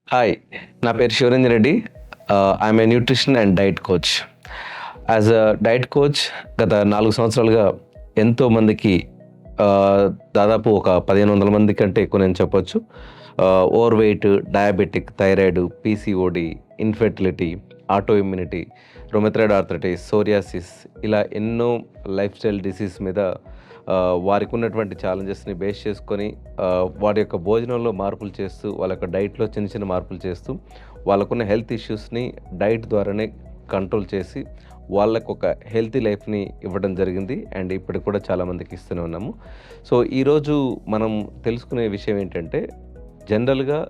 Hi, నా పేరు Shivarendra Reddy. I'm a nutrition and diet coach. As a diet coach గత 4 సంవత్సరాలుగా ఎంతోమందికి దాదాపు ఒక 1500 మంది కంటే ఎక్కువ నేను చెప్పొచ్చు. Overweight, diabetic, thyroid, PCOD, infertility, autoimmunity, rheumatoid arthritis, psoriasis ఇలా ఎన్నో లైఫ్ స్టైల్ డిసీజ్ మీద వారికి ఉన్నటువంటి ఛాలెంజెస్ని బేస్ చేసుకొని వారి యొక్క భోజనంలో మార్పులు చేస్తూ, వాళ్ళ యొక్క డైట్‌లో చిన్న చిన్న మార్పులు చేస్తూ, వాళ్ళకున్న హెల్త్ ఇష్యూస్‌ని డైట్ ద్వారానే కంట్రోల్ చేసి, వాళ్ళకొక హెల్తీ లైఫ్‌ని ఇవ్వడం జరిగింది. అండ్ ఇప్పటికి కూడా చాలామందికి ఇస్తూనే ఉన్నాము. సో, ఈరోజు మనం తెలుసుకునే విషయం ఏంటంటే, జనరల్‌గా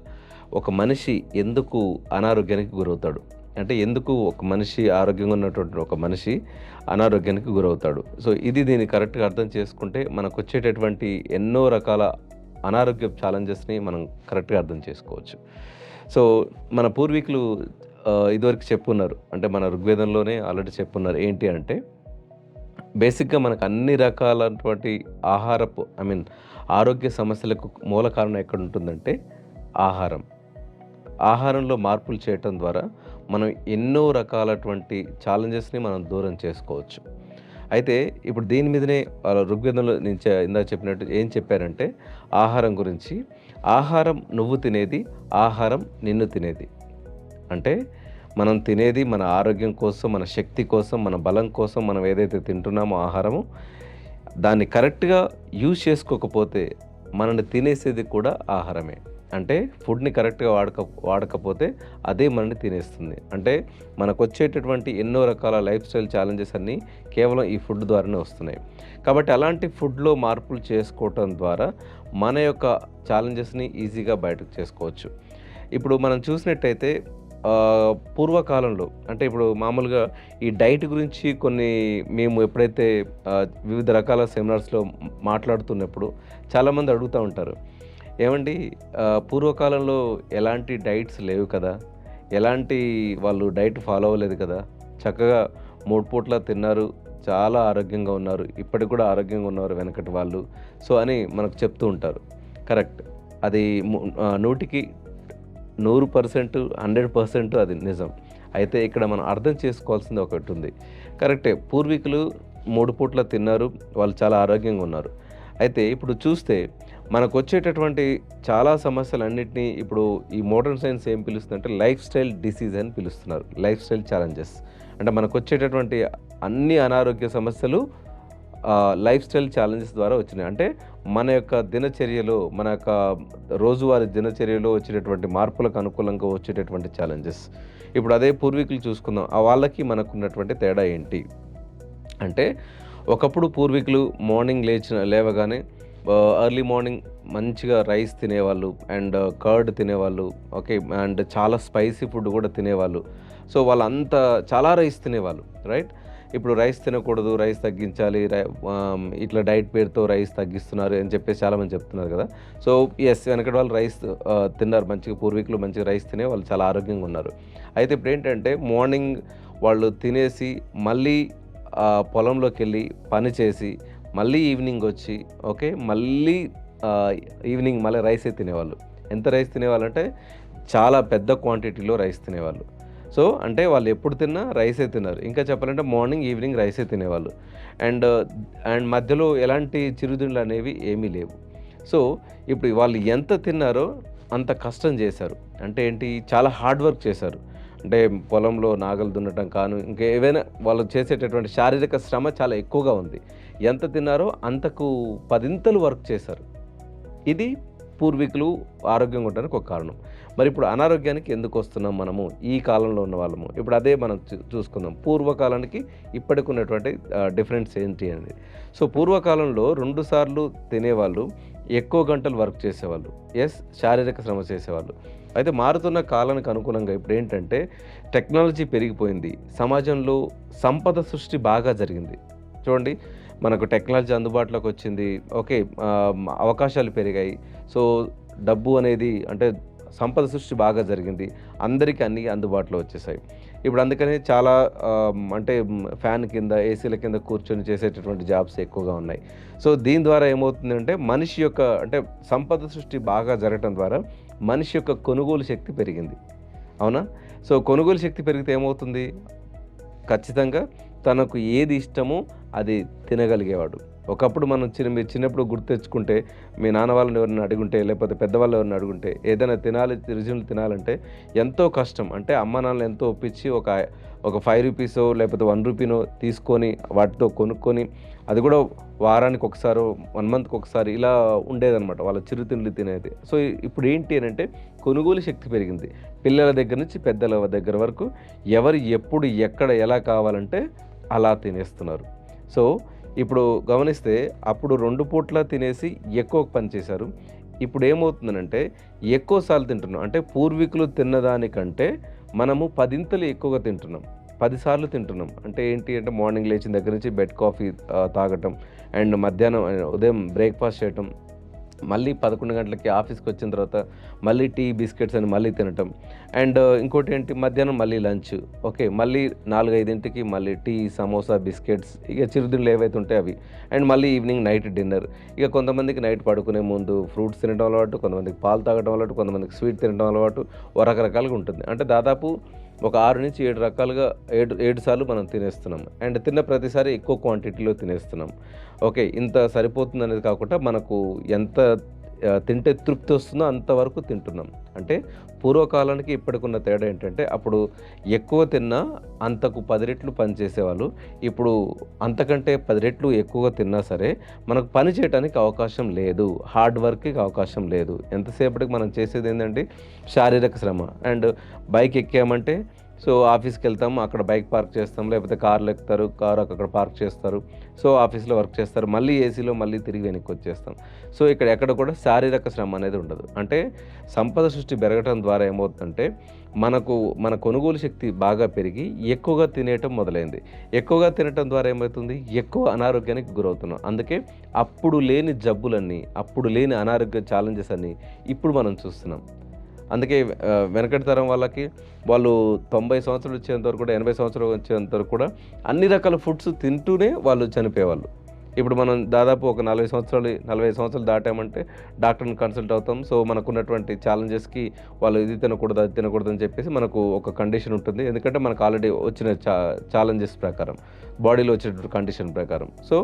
ఒక మనిషి ఎందుకు అనారోగ్యానికి గురవుతాడు? అంటే ఎందుకు ఒక మనిషి ఆరోగ్యంగా ఉన్నటువంటి ఒక మనిషి అనారోగ్యానికి గురవుతాడు? సో, దీన్ని కరెక్ట్‌గా అర్థం చేసుకుంటే మనకొచ్చేటటువంటి ఎన్నో రకాల అనారోగ్యపు ఛాలెంజెస్‌ని మనం కరెక్ట్‌గా అర్థం చేసుకోవచ్చు. సో, మన పూర్వీకులు ఇదివరకు చెప్పున్నారు. అంటే మన ఋగ్వేదంలోనే ఆల్రెడీ చెప్పున్నారు. ఏంటి అంటే బేసిక్‌గా మనకు అన్ని రకాలైనటువంటి ఆహారపు ఆరోగ్య సమస్యలకు మూల కారణం ఎక్కడుంటుందంటే ఆహారం. ఆహారంలో మార్పులు చేయటం ద్వారా మనం ఎన్నో రకాలటువంటి ఛాలెంజెస్‌ని మనం దూరం చేసుకోవచ్చు. అయితే ఇప్పుడు దీని మీదనే ఋగ్వేదంలో నేను ఇందాక చెప్పినట్టు ఏం చెప్పారంటే ఆహారం గురించి, ఆహారం నువ్వు తినేది, ఆహారం నిన్ను తినేది. అంటే మనం తినేది మన ఆరోగ్యం కోసం, మన శక్తి కోసం, మన బలం కోసం మనం ఏదైతే తింటున్నామో ఆహారము, దాన్ని కరెక్ట్‌గా యూజ్ చేసుకోకపోతే మనల్ని తినేసేది కూడా ఆహారమే. అంటే ఫుడ్‌ని కరెక్ట్‌గా వాడకపోతే అదే మనల్ని తినేస్తుంది. అంటే మనకొచ్చేటటువంటి ఎన్నో రకాల లైఫ్ స్టైల్ ఛాలెంజెస్ అన్నీ కేవలం ఈ ఫుడ్ ద్వారానే వస్తున్నాయి. కాబట్టి అలాంటి ఫుడ్‌లో మార్పులు చేసుకోవటం ద్వారా మన యొక్క ఛాలెంజెస్‌ని ఈజీగా బయటకు చేసుకోవచ్చు. ఇప్పుడు మనం చూసినట్టయితే పూర్వకాలంలో అంటే ఇప్పుడు మామూలుగా ఈ డైట్ గురించి కొన్ని మేము ఎప్పుడైతే వివిధ రకాల సెమినార్స్‌లో మాట్లాడుతున్నప్పుడు చాలామంది అడుగుతా ఉంటారు. ఏవండీ, పూర్వకాలంలో ఎలాంటి డైట్స్ లేవు కదా! ఎలాంటి వాళ్ళు డైట్ ఫాలో అవ్వలేదు కదా! చక్కగా 3 పూట్ల తిన్నారు. చాలా ఆరోగ్యంగా ఉన్నారు. ఇప్పటికి కూడా ఆరోగ్యంగా ఉన్నారు వెనకటి వాళ్ళు. సో, అని మనకు చెప్తూ ఉంటారు. కరెక్ట్. అది 100కి 100%, 100% అది నిజం. అయితే ఇక్కడ మనం అర్థం చేసుకోవాల్సింది ఒకటుంది. కరెక్టే. పూర్వీకులు 3 పూట్ల తిన్నారు. వాళ్ళు చాలా ఆరోగ్యంగా ఉన్నారు. అయితే ఇప్పుడు చూస్తే మనకొచ్చేటటువంటి చాలా సమస్యలన్నిటిని ఇప్పుడు ఈ మోడర్న్ సైన్స్ ఏం పిలుస్తుందంటే లైఫ్ స్టైల్ డిసీజ్ అని పిలుస్తున్నారు. Life style challenges. అంటే మనకొచ్చేటటువంటి అన్ని అనారోగ్య సమస్యలు లైఫ్ స్టైల్ ఛాలెంజెస్ ద్వారా వచ్చినాయి. అంటే మన యొక్క దినచర్యలో, మన యొక్క రోజువారీ దినచర్యలో వచ్చేటటువంటి మార్పులకు అనుకూలంగా వచ్చేటటువంటి ఛాలెంజెస్. ఇప్పుడు అదే పూర్వీకులు చూసుకుందాం. వాళ్ళకి మనకున్నటువంటి తేడా ఏంటి? అంటే ఒకప్పుడు పూర్వీకులు మార్నింగ్ లేవగానే ఎర్లీ మార్నింగ్ మంచిగా రైస్ తినేవాళ్ళు అండ్ కర్డ్ తినేవాళ్ళు. ఓకే. అండ్ చాలా స్పైసీ ఫుడ్ కూడా తినేవాళ్ళు. సో, వాళ్ళంతా చాలా రైస్ తినేవాళ్ళు. రైట్. ఇప్పుడు రైస్ తినకూడదు, రైస్ తగ్గించాలి, ఇట్లా డైట్ పేరుతో రైస్ తగ్గిస్తున్నారు అని చెప్పేసి చాలామంది చెప్తున్నారు కదా! సో, వెనకటి వాళ్ళు రైస్ తిన్నారు మంచిగా. పూర్వీకులు మంచిగా రైస్ తినే వాళ్ళు చాలా ఆరోగ్యంగా ఉన్నారు. అయితే ఇప్పుడేంటంటే మార్నింగ్ వాళ్ళు తినేసి మళ్ళీ పొలంలోకెళ్ళి పని చేసి మళ్ళీ ఈవినింగ్ వచ్చి ఓకే. మళ్ళీ ఈవినింగ్ మళ్ళీ రైసే తినేవాళ్ళు. ఎంత రైస్ తినేవాళ్ళంటే చాలా పెద్ద క్వాంటిటీలో రైస్ తినేవాళ్ళు. సో, అంటే వాళ్ళు ఎప్పుడు తిన్నా రైసే తిన్నారు. ఇంకా చెప్పాలంటే మార్నింగ్, ఈవినింగ్ రైసే తినేవాళ్ళు. అండ్ మధ్యలో ఎలాంటి చిరుతిండ్లు అనేవి ఏమీ లేవు. సో, ఇప్పుడు వాళ్ళు ఎంత తిన్నారో అంత కష్టం చేశారు. అంటే ఏంటి, చాలా హార్డ్ వర్క్ చేశారు. అంటే పొలంలో నాగలు దున్నటం కాను, ఇంకా ఏవైనా వాళ్ళు చేసేటటువంటి శారీరక శ్రమ చాలా ఎక్కువగా ఉంది. ఎంత తిన్నారో అంతకు పదింతలు వర్క్ చేశారు. ఇది పూర్వీకులు ఆరోగ్యంగా ఉండడానికి ఒక కారణం. మరి ఇప్పుడు అనారోగ్యానికి ఎందుకు వస్తున్నాం మనము ఈ కాలంలో ఉన్న వాళ్ళము? ఇప్పుడు అదే మనం చూసుకుందాం. పూర్వకాలానికి ఇప్పటికి ఉన్నటువంటి డిఫరెన్స్ ఏంటి అనేది. సో, పూర్వకాలంలో 2 సార్లు తినేవాళ్ళు, ఎక్కువ గంటలు వర్క్ చేసేవాళ్ళు. శారీరక శ్రమ చేసేవాళ్ళు. అయితే మారుతున్న కాలానికి అనుగుణంగా ఇప్పుడేంటంటే టెక్నాలజీ పెరిగిపోయింది. సమాజంలో సంపద సృష్టి బాగా జరిగింది. చూడండి, మనకు టెక్నాలజీ అందుబాటులోకి వచ్చింది. ఓకే. అవకాశాలు పెరిగాయి. సో, డబ్బు అనేది అంటే సంపద సృష్టి బాగా జరిగింది. అందరికీ అన్నీ అందుబాటులో వచ్చేసాయి. ఇప్పుడు అందుకని చాలా అంటే ఫ్యాన్ కింద, ఏసీల కింద కూర్చొని చేసేటటువంటి జాబ్స్ ఎక్కువగా ఉన్నాయి. సో, దీని ద్వారా ఏమవుతుందంటే మనిషి యొక్క అంటే సంపద సృష్టి బాగా జరగటం ద్వారా మనిషి యొక్క కొనుగోలు శక్తి పెరిగింది. అవునా? సో, కొనుగోలు శక్తి పెరిగితే ఏమవుతుంది? ఖచ్చితంగా తనకు ఏది ఇష్టమో అది తినగలిగేవాడు. ఒకప్పుడు మనం మీరు చిన్నప్పుడు గుర్తు తెచ్చుకుంటే, మీ నాన్న వాళ్ళని ఎవరైనా అడుగుంటే, లేకపోతే పెద్దవాళ్ళు ఎవరైనా అడుగుంటే, ఏదైనా తినాలి రుచులు తినాలంటే ఎంతో కష్టం. అంటే అమ్మ నాన్నలు ఎంతో ఒప్పించి ఒక రూ. 5 లేకపోతే రూ. 1 తీసుకొని వాటితో కొనుక్కొని, అది కూడా వారానికి ఒకసారో, 1 మంత్‌కి ఒకసారి ఇలా ఉండేదనమాట వాళ్ళ చిరుతిండ్లు తినేది. సో, ఇప్పుడు ఏంటి అనంటే కొనుగోలు శక్తి పెరిగింది. పిల్లల దగ్గర నుంచి పెద్దల దగ్గర వరకు ఎవరు ఎప్పుడు, ఎక్కడ, ఎలా కావాలంటే అలా తినేస్తున్నారు. సో, ఇప్పుడు గమనిస్తే అప్పుడు 2 పూట్ల తినేసి ఎక్కువ పని చేశారు. ఇప్పుడు ఏమవుతుందనంటే ఎక్కువ సార్లు తింటున్నాం. అంటే పూర్వీకులు తిన్నదానికంటే మనము 10 ఎక్కువగా తింటున్నాం. 10 సార్లు తింటున్నాం. అంటే ఏంటి అంటే మార్నింగ్ లేచిన దగ్గర నుంచి బెడ్ కాఫీ తాగటం అండ్ మధ్యాహ్నం ఉదయం బ్రేక్‌ఫాస్ట్ చేయటం. మళ్ళీ 11 గంటలకి ఆఫీస్‌కొచ్చిన తర్వాత మళ్ళీ టీ, బిస్కెట్స్ అని మళ్ళీ తినటం. అండ్ ఇంకోటేంటి మధ్యాహ్నం మళ్ళీ లంచ్. ఓకే. మళ్ళీ 4, 5కి మళ్ళీ టీ, సమోసా, బిస్కెట్స్ ఇక చిరుతిండ్లు ఏవైతే ఉంటాయో అవి. అండ్ మళ్ళీ ఈవినింగ్ నైట్ డిన్నర్. ఇక కొంతమందికి నైట్ పడుకునే ముందు ఫ్రూట్స్ తినడం అలవాటు, కొంతమందికి పాలు తాగడం అలవాటు, కొంతమందికి స్వీట్ తినడం అలవాటు. రకరకాలుగా ఉంటుంది. అంటే దాదాపు ఒక 6-7 రకాలుగా 7 సార్లు మనం తినేస్తున్నాం. అండ్ తిన్న ప్రతిసారి ఎక్కువ క్వాంటిటీలో తినేస్తున్నాం. ఓకే. ఇంత సరిపోతుందనేది కాకుండా మనకు ఎంత తింటే తృప్తి వస్తుందో అంతవరకు తింటున్నాం. అంటే పూర్వకాలానికి ఇప్పటికున్న తేడా ఏంటంటే అప్పుడు ఎక్కువ తిన్నా అంతకు 10 రెట్లు పని చేసేవాళ్ళు. ఇప్పుడు అంతకంటే 10 రెట్లు ఎక్కువగా తిన్నా సరే మనకు పని చేయటానికి అవకాశం లేదు. హార్డ్ వర్క్‌కి అవకాశం లేదు. ఎంతసేపటికి మనం చేసేదేందంటే శారీరక శ్రమ. అండ్ బైక్ ఎక్కామంటే సో, ఆఫీస్‌కెళ్తాము. అక్కడ బైక్ పార్క్ చేస్తాం. లేకపోతే కార్‌లో ఎక్కుతారు. కారు అక్కడ పార్క్ చేస్తారు. సో, ఆఫీస్‌లో వర్క్ చేస్తారు. మళ్ళీ ఏసీలో మళ్ళీ తిరిగి వెనక్కొచ్చేస్తాం. సో, ఇక్కడ ఎక్కడ కూడా శారీరక శ్రమ అనేది ఉండదు. అంటే సంపద సృష్టి పెరగటం ద్వారా ఏమవుతుందంటే మన కొనుగోలు శక్తి బాగా పెరిగి ఎక్కువగా తినేయటం మొదలైంది. ఎక్కువగా తినటం ద్వారా ఏమవుతుంది? ఎక్కువ అనారోగ్యానికి గురవుతున్నాం. అందుకే అప్పుడు లేని జబ్బులన్నీ, అప్పుడు లేని అనారోగ్య ఛాలెంజెస్ అన్నీ ఇప్పుడు మనం చూస్తున్నాం. అందుకే వెనకటి తరం వాళ్ళకి వాళ్ళు 90 సంవత్సరాలు వచ్చేంత వరకు కూడా 80 సంవత్సరాలు వచ్చేంత వరకు కూడా అన్ని రకాల ఫుడ్స్ తింటూనే వాళ్ళు చనిపోయేవాళ్ళు. ఇప్పుడు మనం దాదాపు ఒక 45 సంవత్సరాలు దాటామంటే డాక్టర్‌ని కన్సల్ట్ అవుతాం. సో, మనకున్నటువంటి ఛాలెంజెస్‌కి వాళ్ళు ఇది తినకూడదు, అది తినకూడదు అని చెప్పేసి మనకు ఒక కండిషన్ ఉంటుంది. ఎందుకంటే మనకు ఆల్రెడీ వచ్చిన ఛాలెంజెస్ ప్రకారం, బాడీలో వచ్చేటటువంటి కండిషన్ ప్రకారం. సో,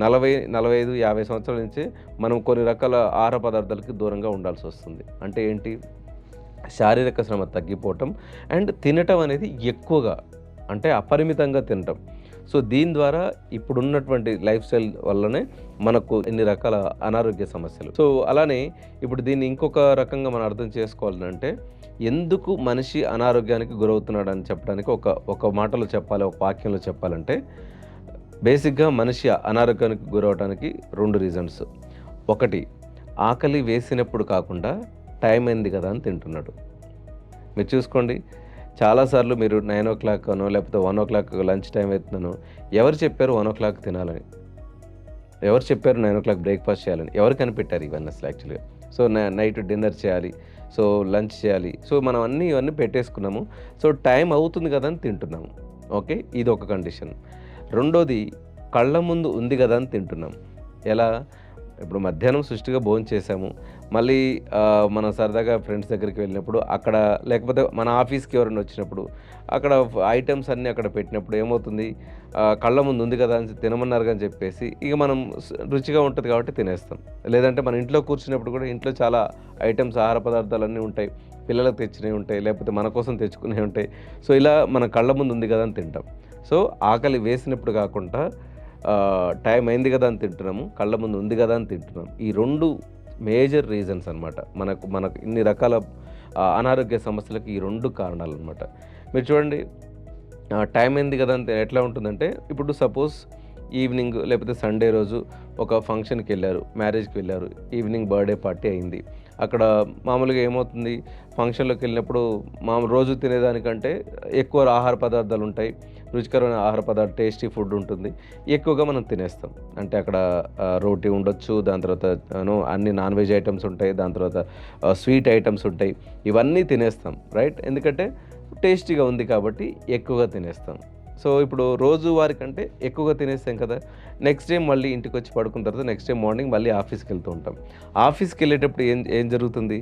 40, 45, 50 సంవత్సరాల నుంచి మనం కొన్ని రకాల ఆహార పదార్థాలకి దూరంగా ఉండాల్సొస్తుంది. అంటే ఏంటి? శారీరక శ్రమ తగ్గిపోవటం అండ్ తినటం అనేది ఎక్కువగా అంటే అపరిమితంగా తినటం. సో, దీని ద్వారా ఇప్పుడున్నటువంటి లైఫ్ స్టైల్ వల్లనే మనకు ఇన్ని రకాల అనారోగ్య సమస్యలు. సో, అలానే ఇప్పుడు దీన్ని ఇంకొక రకంగా మనం అర్థం చేసుకోవాలంటే ఎందుకు మనిషి అనారోగ్యానికి గురవుతున్నాడని చెప్పడానికి ఒక మాటలో చెప్పాలి, ఒక వాక్యంలో చెప్పాలంటే బేసిక్‌గా మనిషి అనారోగ్యానికి గురవ్వడానికి 2 రీజన్స్. ఒకటి ఆకలి వేసినప్పుడు కాకుండా టైం అయింది కదా అని తింటున్నాడు. మీరు చూసుకోండి చాలాసార్లు మీరు 9:00 అనో లేకపోతే 1:00 లంచ్ టైం అవుతుందనో ఎవరు చెప్పారు 1:00 తినాలని? ఎవరు చెప్పారు 9:00 బ్రేక్‌ఫాస్ట్ చేయాలని? ఎవరు కనిపెట్టారు ఇవన్నీ అసలు యాక్చువల్‌గా? సో, నైట్ డిన్నర్ చేయాలి. సో, లంచ్ చేయాలి. సో, మనం ఇవన్నీ పెట్టేసుకున్నాము. సో, టైం అవుతుంది కదా అని తింటున్నాము. ఓకే. ఇదొక కండిషన్. రెండోది కళ్ళ ముందు ఉంది కదా అని తింటున్నాం. ఎలా? ఇప్పుడు మధ్యాహ్నం సుష్టిగా భోంచేసాము. మళ్ళీ మనం సరదాగా ఫ్రెండ్స్ దగ్గరికి వెళ్ళినప్పుడు అక్కడ లేకపోతే మన ఆఫీస్‌కి ఎవరైనా వచ్చినప్పుడు అక్కడ ఐటెమ్స్ అన్నీ అక్కడ పెట్టినప్పుడు ఏమవుతుంది? కళ్ళ ముందు ఉంది కదా అని తినమన్నారుగా అని చెప్పేసి ఇక మనం రుచిగా ఉంటది కాబట్టి తినేస్తాం. లేదంటే మన ఇంట్లో కూర్చున్నప్పుడు కూడా ఇంట్లో చాలా ఐటెమ్స్ ఆహార పదార్థాలన్నీ ఉంటాయి. పిల్లలకు తెచ్చినవి ఉంటాయి. లేకపోతే మన కోసం తెచ్చుకునేవి ఉంటాయి. సో, ఇలా మన కళ్ళ ముందు ఉంది కదా అని తింటాం. సో, ఆకలి వేసినప్పుడు కాకుండా టైం అయింది కదా అని తింటున్నాము. కళ్ళ ముందు ఉంది కదా అని తింటున్నాం. ఈ 2 మేజర్ రీజన్స్ అనమాట. మనకు ఇన్ని రకాల అనారోగ్య సమస్యలకు ఈ 2 కారణాలనమాట. మీరు చూడండి టైం అయింది కదా అని ఎట్లా ఉంటుందంటే ఇప్పుడు సపోజ్ ఈవినింగ్ లేకపోతే సండే రోజు ఒక ఫంక్షన్‌కి వెళ్లారు, మ్యారేజ్‌కి వెళ్లారు. ఈవినింగ్ బర్త్‌డే పార్టీ అయింది. అక్కడ మామూలుగా ఏమవుతుంది ఫంక్షన్‌లోకి వెళ్ళినప్పుడు రోజు తినేదానికంటే ఎక్కువ ఆహార పదార్థాలు ఉంటాయి. రుచికరమైన ఆహార పదార్థాలు టేస్టీ ఫుడ్ ఉంటుంది. ఎక్కువగా మనం తినేస్తాం. అంటే అక్కడ రోటీ ఉండొచ్చు. దాని తర్వాత అన్ని నాన్ వెజ్ ఐటెమ్స్ ఉంటాయి. దాని తర్వాత స్వీట్ ఐటెమ్స్ ఉంటాయి. ఇవన్నీ తినేస్తాం రైట్. ఎందుకంటే టేస్టీగా ఉంది కాబట్టి ఎక్కువగా తినేస్తాం. సో, ఇప్పుడు రోజువారీ కంటే ఎక్కువగా తినేస్తాం కదా! నెక్స్ట్ డే మళ్ళీ ఇంటికొచ్చి పడుకున్న తర్వాత నెక్స్ట్ డే మార్నింగ్ మళ్ళీ ఆఫీస్‌కెళ్తూ ఉంటాం. ఆఫీస్‌కెళ్ళేటప్పుడు ఏం ఏం జరుగుతుంది?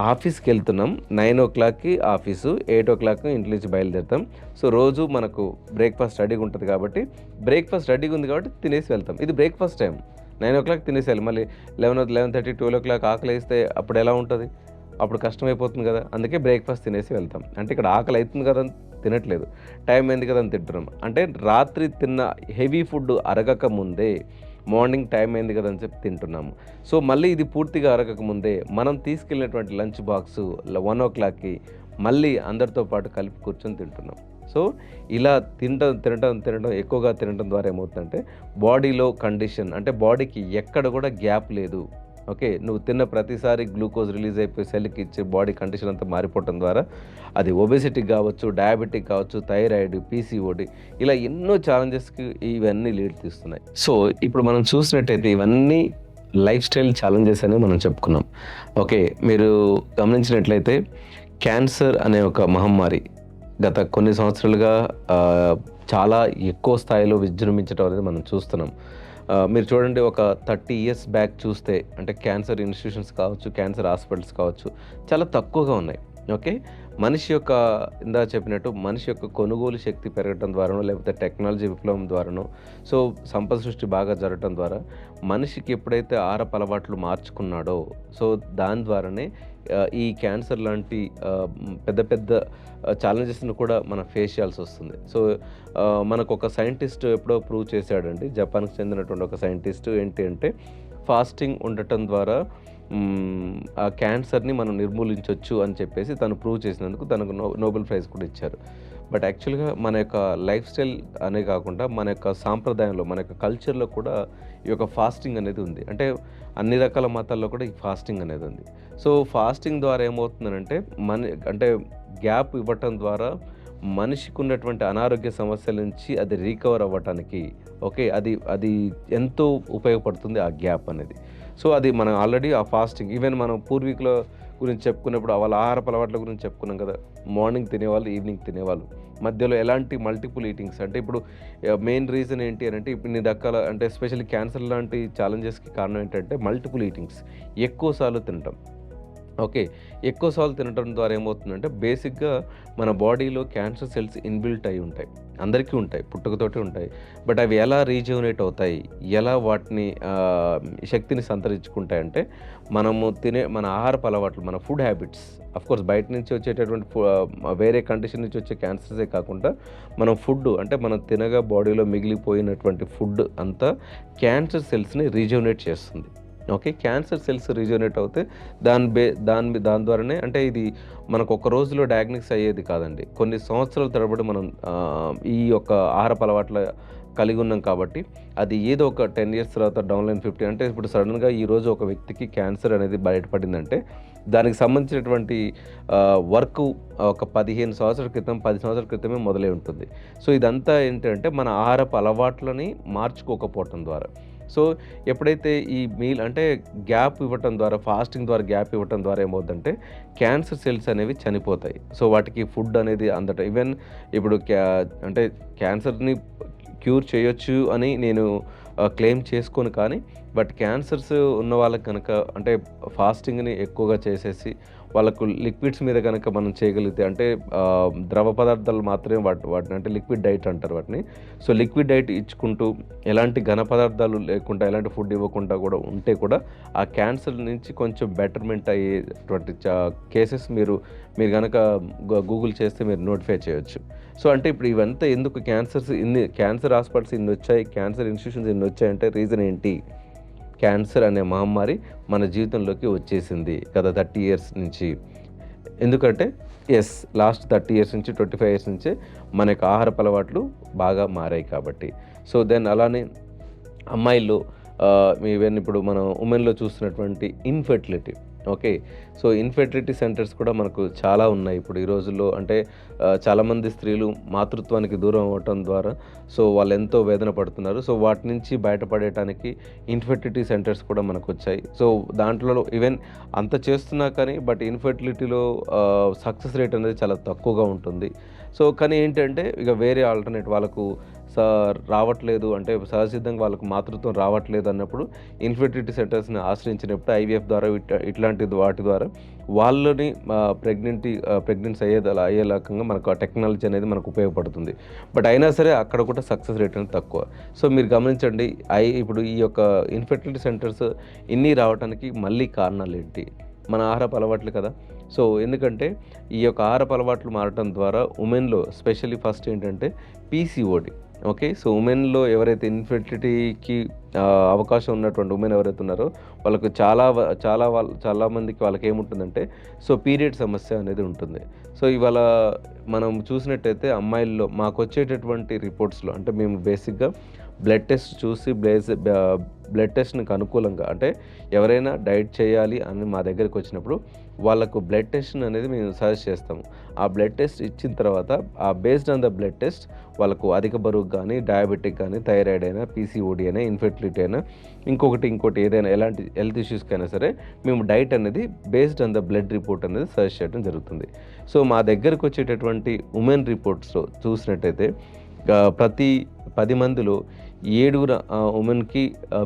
ఆఫీస్‌కెళ్తున్నాం 9:00కి ఆఫీసు, 8:00 ఇంటి నుంచి బయలుదేరుతాం. సో, రోజు మనకు బ్రేక్‌ఫాస్ట్ రెడీగా ఉంటది కాబట్టి, బ్రేక్‌ఫాస్ట్ రెడీగా ఉంది కాబట్టి తినేసి వెళ్తాం. ఇది బ్రేక్‌ఫాస్ట్ టైమ్. 9:00 తినేసేయాలి. మళ్ళీ 11:30, 12:00 ఆకలేస్తే అప్పుడెలా ఉంటది? అప్పుడు కష్టమైపోతుంది గదా! అందుకే బ్రేక్‌ఫాస్ట్ తినేసి వెళ్తాం. అంటే ఇక్కడ ఆకలి అయితుంది కదా అని తినట్లేదు. టైం అయింది కదా అని తింటున్నాం. అంటే రాత్రి తిన్న హెవీ ఫుడ్ అరగక ముందే మార్నింగ్ టైం అయింది కదా అని చెప్పి తింటున్నాము. సో, మళ్ళీ ఇది పూర్తిగా అరగక ముందే మనం తీసుకెళ్ళినటువంటి లంచ్ బాక్సు 1:00కి మళ్ళీ అందరితో పాటు కలిపి కూర్చొని తింటున్నాం. సో, ఇలా తినటం ఎక్కువగా తినటం ద్వారా ఏమవుతుందంటే బాడీలో కండిషన్ అంటే బాడీకి ఎక్కడ కూడా గ్యాప్ లేదు. ఓకే. నువ్వు తిన్న ప్రతిసారి గ్లూకోజ్ రిలీజ్ అయిపోయి సెల్‌కి ఇచ్చే బాడీ కండిషన్ అంతా మారిపోవటం ద్వారా అది ఒబెసిటీ కావచ్చు, డయాబెటిక్ కావచ్చు, థైరాయిడ్, పీసీఓడీ ఇలా ఎన్నో ఛాలెంజెస్‌కి ఇవన్నీ లీడ్ తీస్తున్నాయి. సో, ఇప్పుడు మనం చూసినట్టయితే ఇవన్నీ లైఫ్ స్టైల్ ఛాలెంజెస్ అని మనం చెప్పుకున్నాం. ఓకే. మీరు గమనించినట్లయితే క్యాన్సర్ అనే ఒక మహమ్మారి గత కొన్ని సంవత్సరాలుగా చాలా ఎక్కువ స్థాయిలో విజృంభించడం అనేది మనం చూస్తున్నాం. మీరు చూడండి ఒక 30 ఇయర్స్ బ్యాక్ చూస్తే అంటే క్యాన్సర్ ఇన్‌స్టిట్యూషన్స్ కావచ్చు, క్యాన్సర్ హాస్పిటల్స్ కావచ్చు చాలా తక్కువగా ఉన్నాయి. ఓకే. మనిషి యొక్క ఇందాక చెప్పినట్టు మనిషి యొక్క కొనుగోలు శక్తి పెరగటం ద్వారానో, లేకపోతే టెక్నాలజీ విప్లవం ద్వారానో, సో సంపద సృష్టి బాగా జరగటం ద్వారా మనిషికి ఎప్పుడైతే ఆహారపు అలవాట్లు మార్చుకున్నాడో, సో దాని ద్వారానే ఈ క్యాన్సర్ లాంటి పెద్ద పెద్ద ఛాలెంజెస్‌ని కూడా మనం ఫేస్ చేయాల్సొస్తుంది. సో, మనకొక సైంటిస్ట్ ఎప్పుడో ప్రూవ్ చేశాడండి. జపాన్‌కి చెందినటువంటి ఒక సైంటిస్ట్ ఏంటి అంటే, ఫాస్టింగ్ ఉండటం ద్వారా ఆ క్యాన్సర్‌ని మనం నిర్మూలించొచ్చు అని చెప్పేసి తను ప్రూవ్ చేసినందుకు తనకు నోబెల్ ప్రైజ్ కూడా ఇచ్చారు. బట్ యాక్చువల్‌గా మన యొక్క లైఫ్ స్టైల్ అనే కాకుండా మన యొక్క సాంప్రదాయంలో, మన యొక్క కల్చర్‌లో కూడా ఈ యొక్క ఫాస్టింగ్ అనేది ఉంది. అంటే అన్ని రకాల మతాల్లో కూడా ఈ ఫాస్టింగ్ అనేది ఉంది. సో, ఫాస్టింగ్ ద్వారా ఏమవుతుందనంటే అంటే గ్యాప్ ఇవ్వటం ద్వారా మనిషికి ఉన్నటువంటి అనారోగ్య సమస్యల నుంచి అది రికవర్ అవ్వటానికి ఓకే. అది అది ఎంతో ఉపయోగపడుతుంది ఆ గ్యాప్ అనేది. సో, అది మనం ఆల్రెడీ ఆ ఫాస్టింగ్ ఈవెన్ మనం పూర్వీకుల గురించి చెప్పుకున్నప్పుడు వాళ్ళ ఆహారపు అలవాట్ల గురించి చెప్పుకున్నాం కదా! మార్నింగ్ తినేవాళ్ళు, ఈవినింగ్ తినేవాళ్ళు. మధ్యలో ఎలాంటి మల్టిపుల్ ఈటింగ్స్ అంటే ఇప్పుడు మెయిన్ రీజన్ ఏంటి అనంటే ఇప్పుడు ఇన్ని రకాల అంటే ఎస్పెషల్లీ క్యాన్సర్ లాంటి ఛాలెంజెస్‌కి కారణం ఏంటంటే మల్టిపుల్ ఈటింగ్స్. ఎక్కువ సార్లు తినటం. ఓకే. ఎక్కువ సార్లు తినటం ద్వారా ఏమవుతుందంటే బేసిక్‌గా మన బాడీలో క్యాన్సర్ సెల్స్ ఇన్‌బిల్ట్ అయ్యి ఉంటాయి. అందరికీ ఉంటాయి. పుట్టుకతోటే ఉంటాయి. బట్ అవి ఎలా రీజనరేట్ అవుతాయి? ఎలా వాటిని శక్తిని సంతరించుకుంటాయంటే మనము తినే మన ఆహారపు అలవాట్లు, మన ఫుడ్ హ్యాబిట్స్ ఆఫ్‌కోర్స్ బయట నుంచి వచ్చేటటువంటి వేరే కండిషన్ నుంచి వచ్చే క్యాన్సర్సే కాకుండా మనం ఫుడ్ అంటే మనం తినగా బాడీలో మిగిలిపోయినటువంటి ఫుడ్ అంతా క్యాన్సర్ సెల్స్‌ని రీజనరేట్ చేస్తుంది. ఓకే. క్యాన్సర్ సెల్స్ రీజనరేట్ అవుతే దాని ద్వారానే అంటే ఇది మనకు ఒక రోజులో డయాగ్నోస్ అయ్యేది కాదండి. కొన్ని సంవత్సరాల తరబడి మనం ఈ యొక్క ఆహారపు అలవాట్ల కలిగి ఉన్నాం కాబట్టి అది ఏదో ఒక 10 ఇయర్స్ తర్వాత డౌన్ లైన్ 50 అంటే ఇప్పుడు సడెన్‌గా ఈరోజు ఒక వ్యక్తికి క్యాన్సర్ అనేది బయటపడిందంటే దానికి సంబంధించినటువంటి వర్కు ఒక 15 సంవత్సరాల క్రితం, 10 సంవత్సరాల క్రితమే మొదలై ఉంటుంది. సో, ఇదంతా ఏంటంటే మన ఆహారపు అలవాట్లని మార్చుకోకపోవటం ద్వారా. సో, ఎప్పుడైతే ఈ మీల్ అంటే గ్యాప్ ఇవ్వటం ద్వారా, ఫాస్టింగ్ ద్వారా గ్యాప్ ఇవ్వటం ద్వారా ఏమవుద్దంటే క్యాన్సర్ సెల్స్ అనేవి చనిపోతాయి. సో, వాటికి ఫుడ్ అనేది అందటం ఈవెన్ ఇప్పుడు అంటే క్యాన్సర్‌ని క్యూర్ చేయొచ్చు అని నేను క్లెయిమ్ చేసుకోను కానీ, బట్ క్యాన్సర్స్ ఉన్న వాళ్ళకి గనక అంటే ఫాస్టింగ్‌ని ఎక్కువగా చేసేసి వాళ్ళకు లిక్విడ్స్ మీద గనక మనం చేయగలిగితే అంటే ద్రవ పదార్థాలు మాత్రమే వాటిని అంటే లిక్విడ్ డైట్ అంటారు వాటిని. సో, లిక్విడ్ డైట్ ఇచ్చుకుంటూ ఎలాంటి ఘన పదార్థాలు లేకుండా, ఎలాంటి ఫుడ్ ఇవ్వకుండా కూడా ఉంటే కూడా ఆ క్యాన్సర్ నుంచి కొంచెం బెటర్‌మెంట్ అయ్యేటువంటి కేసెస్ మీరు గనక గూగుల్ చేస్తే మీరు నోటిఫై చేయొచ్చు. సో, అంటే ఇప్పుడు ఇవంతా ఎందుకు క్యాన్సర్ హాస్పిటల్స్ ఇన్నొచ్చాయి, క్యాన్సర్ ఇన్‌స్టిట్యూషన్స్ ఇన్నొచ్చాయంటే రీజన్ ఏంటి? క్యాన్సర్ అనే మహమ్మారి మన జీవితంలోకి వచ్చేసింది గత 30 ఇయర్స్ నుంచి. ఎందుకంటే లాస్ట్ 30 ఇయర్స్ నుంచి 25 ఇయర్స్ నుంచే మన యొక్క ఆహారపు అలవాట్లు బాగా మారాయి కాబట్టి. సో, దెన్ అలానే అమ్మాయిల్లో ఈవెన్ ఇప్పుడు మనం ఉమెన్‌లో చూస్తున్నటువంటి infertility okay. So, infertility centres కూడా మనకు చాలా ఉన్నాయి ఇప్పుడు ఈ రోజుల్లో. అంటే చాలామంది స్త్రీలు మాతృత్వానికి దూరం అవ్వటం ద్వారా సో, వాళ్ళెంతో వేదన పడుతున్నారు. సో, వాటి నుంచి బయటపడటానికి ఇన్ఫెర్టిలిటీ సెంటర్స్ కూడా మనకొచ్చాయి. సో, దాంట్లో ఈవెన్ అంత చేస్తున్నా కానీ ఇన్ఫెర్టిలిటీలో సక్సెస్ రేట్ అనేది చాలా తక్కువగా ఉంటుంది. సో, కానీ ఏంటంటే ఇక వేరే ఆల్టర్‌నేట్ వాళ్ళకు స రావట్లేదు అంటే సహజసిద్ధంగా వాళ్ళకు మాతృత్వం రావట్లేదు అన్నప్పుడు ఇన్ఫెర్టిలిటీ సెంటర్స్‌ని ఆశ్రయించినప్పుడు ఐవీఎఫ్ ద్వారా ఇట్లాంటి వాటి ద్వారా వాళ్ళని ప్రెగ్నెన్సీ అయ్యే రకంగా మనకు ఆ టెక్నాలజీ అనేది మనకు ఉపయోగపడుతుంది. అయినా సరే అక్కడ కూడా సక్సెస్ రేట్ అనేది తక్కువ. సో, మీరు గమనించండి ఇప్పుడు ఈ యొక్క ఇన్ఫెర్టిలిటీ సెంటర్స్ ఇన్ని రావటానికి మళ్ళీ కారణాలేంటి? మన ఆహారపు అలవాట్లు కదా! సో, ఎందుకంటే ఈ యొక్క ఆహారపు అలవాట్లు మారటం ద్వారా ఉమెన్‌లో స్పెషల్లీ ఫస్ట్ ఏంటంటే పీసీఓడీ. ఓకే. సో, ఉమెన్‌లో ఎవరైతే ఇన్ఫెర్టిలిటీకి అవకాశం ఉన్నటువంటి ఉమెన్ ఎవరైతే ఉన్నారో వాళ్ళకు చాలా మందికి వాళ్ళకేముంటుందంటే సో, పీరియడ్ సమస్య అనేది ఉంటుంది. సో, ఇవాళ మనం చూసినట్టయితే అమ్మాయిల్లో మాకొచ్చేటటువంటి రిపోర్ట్స్‌లో అంటే మేము బేసిక్‌గా బ్లడ్ టెస్ట్ చూసి బ్లడ్ టెస్ట్‌కి అనుకూలంగా అంటే ఎవరైనా డైట్ చేయాలి అని మా దగ్గరికొచ్చినప్పుడు వాళ్ళకు బ్లడ్ టెస్ట్ అనేది మేము సజెస్ట్ చేస్తాము. ఆ బ్లడ్ టెస్ట్ ఇచ్చిన తర్వాత based on the blood test వాళ్ళకు అధిక బరువుకి గానీ, డయాబెటిక్ గానీ, థైరాయిడ్ అయినా, పీసీఓడీ అయినా, ఇన్ఫెర్టిలిటీ అయినా, ఇంకోటి ఏదైనా ఎలాంటి హెల్త్ ఇష్యూస్‌కైనా సరే మేము డైట్ అనేది based on the blood report అనేది సజెస్ట్ చేయడం జరుగుతుంది. సో, మా దగ్గరకొచ్చేటటువంటి ఉమెన్ రిపోర్ట్స్‌లో చూసినట్టయితే ప్రతి 10 మందిలో 7 ఉమెన్‌కి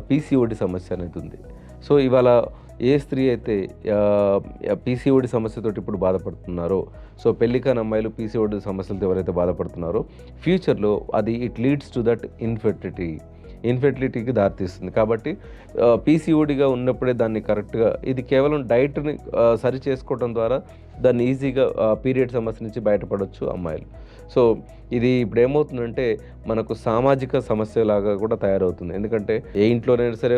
పీసీఓడీ సమస్య అనేది ఉంది. సో, ఇవాళ ఏ స్త్రీ అయితే పీసీఓడీ సమస్యతోటి ఇప్పుడు బాధపడుతున్నారో, సో, పెళ్లి కాని అమ్మాయిలు పీసీఓడీ సమస్యలతో ఎవరైతే బాధపడుతున్నారో ఫ్యూచర్‌లో ఇట్ లీడ్స్ టు దట్ ఇన్ఫెర్టిలిటీకి దారితీస్తుంది. కాబట్టి పీసీఓడీగా ఉన్నప్పుడే దాన్ని కరెక్ట్‌గా ఇది కేవలం డైట్‌ని సరి చేసుకోవడం ద్వారా దాన్ని ఈజీగా పీరియడ్ సమస్య నుంచి బయటపడొచ్చు అమ్మాయిలు. సో, ఇది ఇప్పుడేమవుతుందంటే మనకు సామాజిక సమస్యలాగా కూడా తయారవుతుంది. ఎందుకంటే ఏ ఇంట్లోనైనా సరే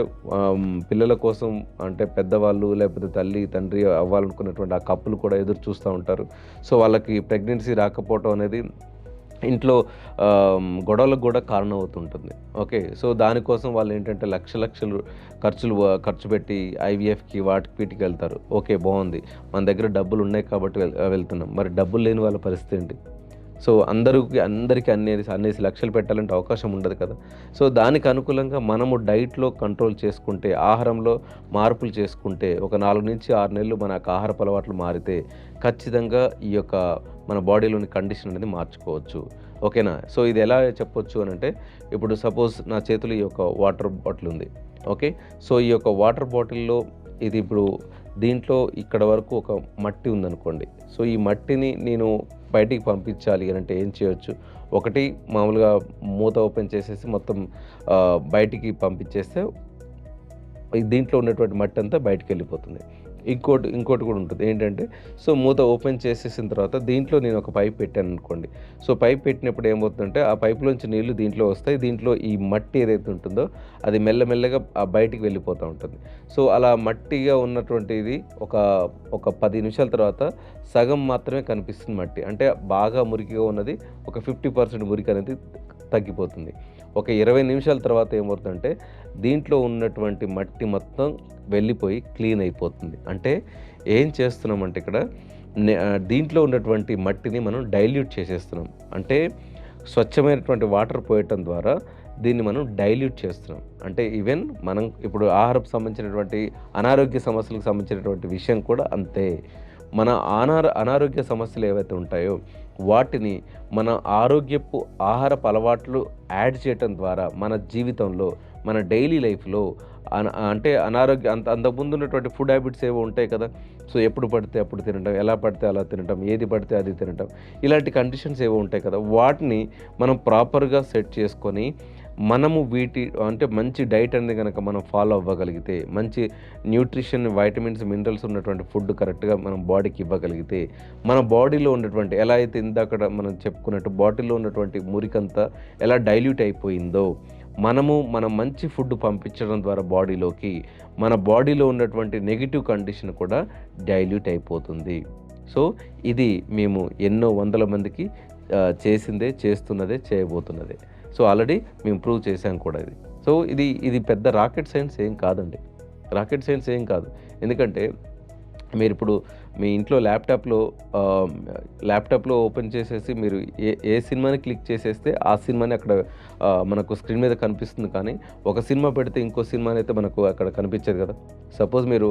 పిల్లల కోసం అంటే పెద్దవాళ్ళు లేకపోతే తల్లి, తండ్రి అవ్వాలనుకున్నటువంటి ఆ కపుల్ కూడా ఎదురు చూస్తూ ఉంటారు. సో, వాళ్ళకి ప్రెగ్నెన్సీ రాకపోవటం అనేది ఇంట్లో గొడవలకు గూడా కారణమవుతుంటుంది. ఓకే. సో, దానికోసం వాళ్ళేంటంటే లక్షలు ఖర్చు పెట్టి ఐవీఎఫ్‌కి వాటికి వీటికి వెళ్తారు. ఓకే. బావుంది. మన దగ్గర డబ్బులున్నాయి కాబట్టి వెళ్తున్నాం. మరి డబ్బులు లేని వాళ్ళ పరిస్థితి ఏంటి? సో, అందరికి అన్నేసి లక్షలు పెట్టాలంటే అవకాశం ఉండదు కదా! సో, దానికి అనుకూలంగా మనము డైట్‌లో కంట్రోల్ చేసుకుంటే, ఆహారంలో మార్పులు చేసుకుంటే, ఒక 4-6 నెలలు మన యొక్క ఆహారపు అలవాట్లు మారితే, ఖచ్చితంగా ఈ యొక్క మన బాడీలోని కండిషన్ అనేది మార్చుకోవచ్చు. ఓకేనా? సో, ఇది ఎలా చెప్పొచ్చు అనంటే, ఇప్పుడు సపోజ్ నా చేతిలో ఈ యొక్క వాటర్ బాటిల్ ఉంది. ఓకే. సో, ఈ యొక్క వాటర్ బాటిల్‌లో ఇది ఇప్పుడు దీంట్లో ఇక్కడ వరకు ఒక మట్టి ఉందనుకోండి. సో, ఈ మట్టిని నేను బయటికి పంపించాలి అనంటే ఏం చేయొచ్చు? ఒకటి మామూలుగా మూత ఓపెన్ చేసేసి మొత్తం బయటికి పంపించేస్తే దీంట్లో ఉన్నటువంటి మట్టంతా బయటికెళ్ళిపోతుంది. ఇంకోటి కూడా ఉంటుంది. ఏంటంటే సో, మూత ఓపెన్ చేసేసిన తర్వాత దీంట్లో నేను ఒక పైప్ పెట్టాననుకోండి. సో, పైప్ పెట్టినప్పుడు ఏమవుతుందంటే ఆ పైప్‌లోంచి నీళ్లు దీంట్లో వస్తాయి. దీంట్లో ఈ మట్టి ఏదైతే ఉంటుందో అది మెల్లమెల్లగా బయటికి వెళ్ళిపోతూ ఉంటుంది. సో, అలా మట్టిగా ఉన్నటువంటిది ఒక 10 నిమిషాల తర్వాత సగం మాత్రమే కనిపిస్తుంది మట్టి. అంటే బాగా మురికిగా ఉన్నది ఒక 50% మురికి అనేది తగ్గిపోతుంది. ఒక 20 నిమిషాల తర్వాత ఏమవుతుందంటే దీంట్లో ఉన్నటువంటి మట్టి మొత్తం వెళ్ళిపోయి క్లీన్ అయిపోతుంది. అంటే ఏం చేస్తున్నామంటే ఇక్కడ దీంట్లో ఉన్నటువంటి మట్టిని మనం డైల్యూట్ చేసేస్తున్నాం. అంటే స్వచ్ఛమైనటువంటి వాటర్ పోయటం ద్వారా దీన్ని మనం డైల్యూట్ చేస్తున్నాం. అంటే ఈవెన్ మనం ఇప్పుడు ఆహారపు సంబంధించినటువంటి అనారోగ్య సమస్యలకు సంబంధించినటువంటి విషయం కూడా అంతే. మన అనారోగ్య సమస్యలు ఏవైతే ఉంటాయో వాటిని మన ఆరోగ్యపు ఆహారపు అలవాట్లు యాడ్ చేయటం ద్వారా మన జీవితంలో మన డైలీ లైఫ్‌లో అంటే అంతకుముందు ఉన్నటువంటి ఫుడ్ హ్యాబిట్స్ ఏవో ఉంటాయి కదా! సో, ఎప్పుడు పడితే అప్పుడు తినటం, ఎలా పడితే అలా తినటం, ఏది పడితే అది తినటం, ఇలాంటి కండిషన్స్ ఏవో ఉంటాయి కదా! వాటిని మనం ప్రాపర్‌గా సెట్ చేసుకొని మనము అంటే మంచి డైట్ అనేది గనక మనం ఫాలో అవ్వగలిగితే, మంచి న్యూట్రిషన్, వైటమిన్స్, మినరల్స్ ఉన్నటువంటి ఫుడ్ కరెక్ట్‌గా మనం బాడీకి ఇవ్వగలిగితే, మన బాడీలో ఉన్నటువంటి ఎలా అయితే ఇందాకడ మనం చెప్పుకున్నట్టు బాటిల్‌లో ఉన్నటువంటి మురికంతా ఎలా డైల్యూట్ అయిపోయిందో, మనం మంచి ఫుడ్ పంపించడం ద్వారా బాడీలోకి, మన బాడీలో ఉన్నటువంటి నెగెటివ్ కండిషన్ కూడా డైల్యూట్ అయిపోతుంది. సో, ఇది మేము ఎన్నో వందల మందికి చేసిందే, చేస్తున్నదే, చేయబోతున్నదే. సో, ఆల్రెడీ మేము ప్రూవ్ చేశాం కూడా ఇది. సో, ఇది పెద్ద రాకెట్ సైన్స్ ఏం కాదండి. రాకెట్ సైన్స్ ఏం కాదు. ఎందుకంటే మీరిప్పుడు మీ ఇంట్లో ల్యాప్టాప్‌లో ఓపెన్ చేసేసి మీరు ఏ సినిమాని క్లిక్ చేసేస్తే ఆ సినిమాని అక్కడ మనకు స్క్రీన్ మీద కనిపిస్తుంది. కానీ ఒక సినిమా పెడితే ఇంకో సినిమానైతే మనకు అక్కడ కనిపించదు కదా! సపోజ్ మీరు